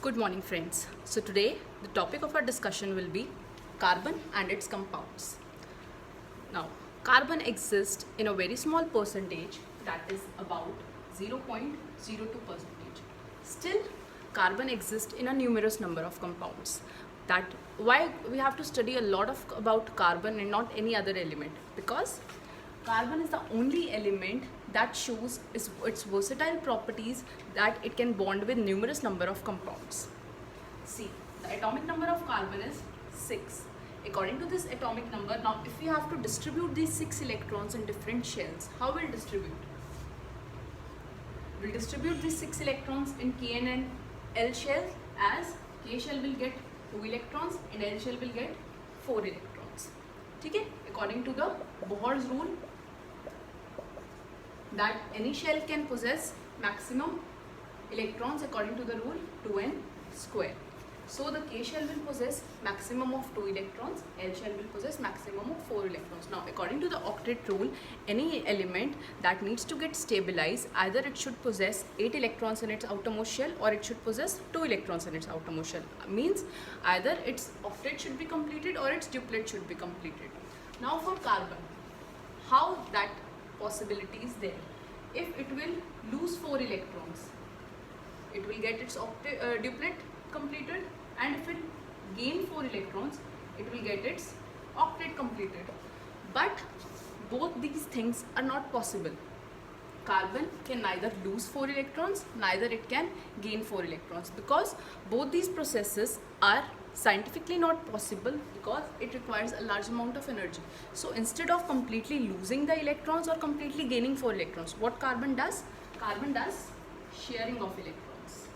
Good morning, friends. So, today the topic of our discussion will be carbon and its compounds. Now, carbon exists in a very small percentage, that is about 0.02%. Still, carbon exists in a numerous number of compounds. That why we have to study a lot about carbon and not any other element, because carbon is the only element that shows its versatile properties, that it can bond with numerous number of compounds. See, the atomic number of carbon is 6. According to this atomic number, now if we have to distribute these 6 electrons in different shells, how will distribute? We'll distribute these 6 electrons in K and L shells, as K shell will get 2 electrons and L shell will get 4 electrons. Okay? According to the Bohr's rule, that any shell can possess maximum electrons according to the rule 2n square. So the K shell will possess maximum of 2 electrons, L shell will possess maximum of 4 electrons. Now according to the octet rule, any element that needs to get stabilized, either it should possess 8 electrons in its outermost shell or it should possess 2 electrons in its outermost shell. Means either its octet should be completed or its duplet should be completed. Now for carbon, how that possibility is there? If it will lose 4 electrons, it will get its duplet completed, and if it gain 4 electrons, it will get its octet completed. But both these things are not possible. Carbon can neither lose 4 electrons, neither it can gain 4 electrons, because both these processes are scientifically not possible, because it requires a large amount of energy. So instead of completely losing the electrons or completely gaining 4 electrons, what carbon does? Carbon does sharing of electrons.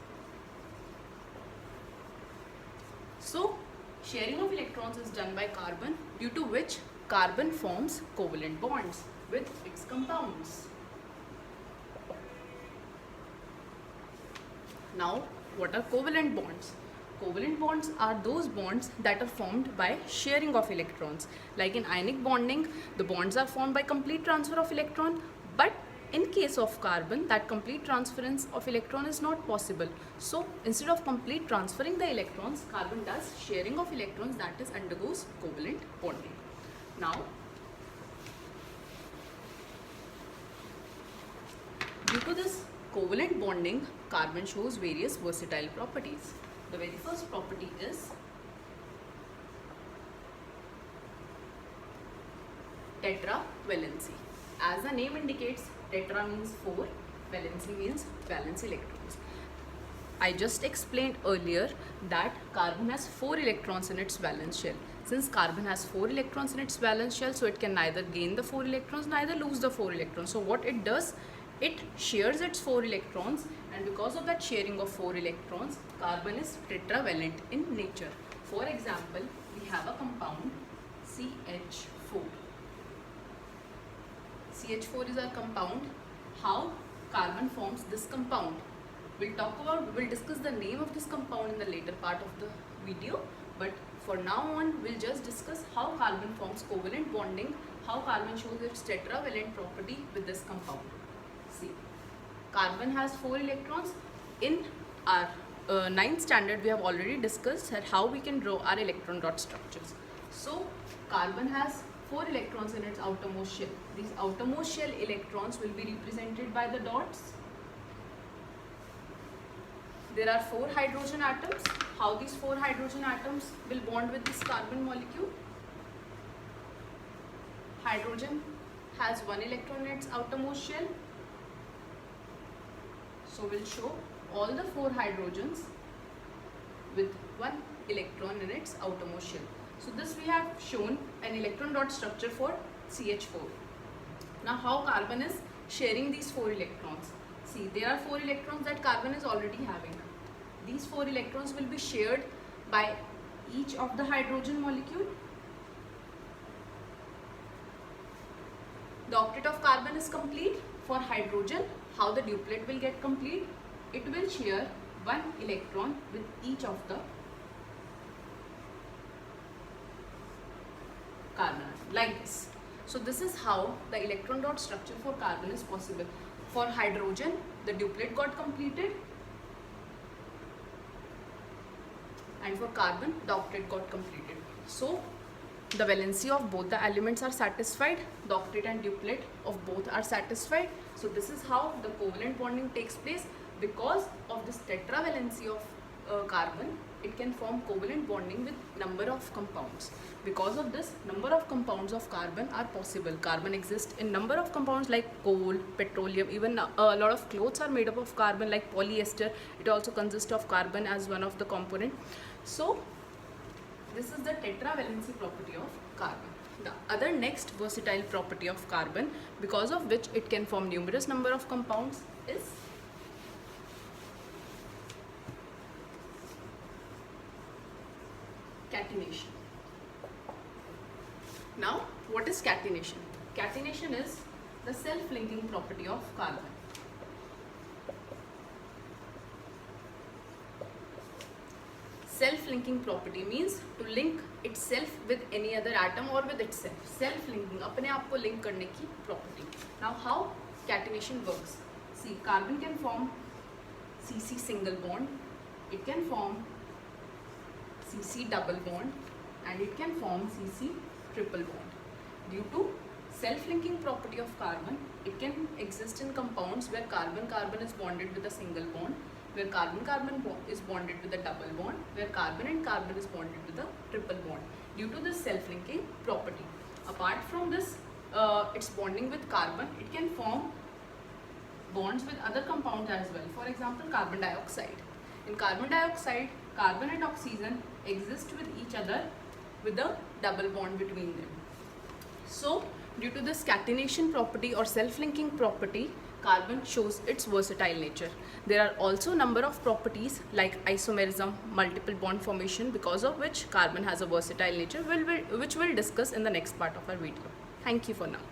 So sharing of electrons is done by carbon, due to which carbon forms covalent bonds with its compounds. Now, what are covalent bonds? Covalent bonds are those bonds that are formed by sharing of electrons. Like in ionic bonding, the bonds are formed by complete transfer of electron, but in case of carbon, that complete transference of electron is not possible. So instead of complete transferring the electrons, carbon does sharing of electrons, that is undergoes covalent bonding. Now, due to this covalent bonding, carbon shows various versatile properties. The very first property is tetravalency. As the name indicates, tetra means 4, valency means valence electrons. I just explained earlier that carbon has 4 electrons in its valence shell. Since carbon has 4 electrons in its valence shell, so it can neither gain the 4 electrons, neither lose the 4 electrons. So what it does, it shares its 4 electrons, and because of that sharing of 4 electrons, carbon is tetravalent in nature. For example, we have a compound CH4. CH4 is our compound. How carbon forms this compound? We'll discuss the name of this compound in the later part of the video, but for now on, we'll just discuss how carbon forms covalent bonding, how carbon shows its tetravalent property with this compound. See, carbon has 4 electrons. In our 9th standard, we have already discussed how we can draw our electron dot structures. So, carbon has 4 electrons in its outermost shell. These outermost shell electrons will be represented by the dots. There are 4 hydrogen atoms. How these 4 hydrogen atoms will bond with this carbon molecule? Hydrogen has 1 electron in its outermost shell. So we'll show all the 4 hydrogens with 1 electron in its outermost shell. So this we have shown an electron dot structure for CH4. Now how carbon is sharing these 4 electrons? See, there are 4 electrons that carbon is already having. These 4 electrons will be shared by each of the hydrogen molecule. The octet of carbon is complete. For hydrogen, how the duplet will get complete? It will share 1 electron with each of the carbon, like this. So this is how the electron dot structure for carbon is possible. For hydrogen, the duplet got completed. and for carbon the octet got completed. So the valency of both the elements are satisfied, the octet and duplet of both are satisfied. So this is how the covalent bonding takes place. Because of this tetravalency of carbon, it can form covalent bonding with number of compounds. Because of this, number of compounds of carbon are possible. Carbon exists in number of compounds like coal, petroleum, even a lot of clothes are made up of carbon like polyester. It also consists of carbon as one of the component. So this is the tetravalency property of carbon. The other next versatile property of carbon, because of which it can form numerous number of compounds, is catenation. Now, what is catenation? Catenation is the self-linking property of carbon. Self-linking property means to link itself with any other atom or with itself. Self-linking, अपने आप को link करने की property. Now, how catenation works? See, carbon can form CC single bond, it can form CC double bond, and it can form CC triple bond. Due to self-linking property of carbon, it can exist in compounds where carbon-carbon is bonded with a single bond, where carbon-carbon is bonded with a double bond, where carbon and carbon is bonded with a triple bond. Due to this self-linking property. Apart from this, its bonding with carbon, it can form bonds with other compounds as well. For example, carbon dioxide. In carbon dioxide, carbon and oxygen exist with each other with a double bond between them. So, due to this catenation property or self-linking property, carbon shows its versatile nature. There are also number of properties like isomerism, multiple bond formation, because of which carbon has a versatile nature, which we'll discuss in the next part of our video. Thank you for now.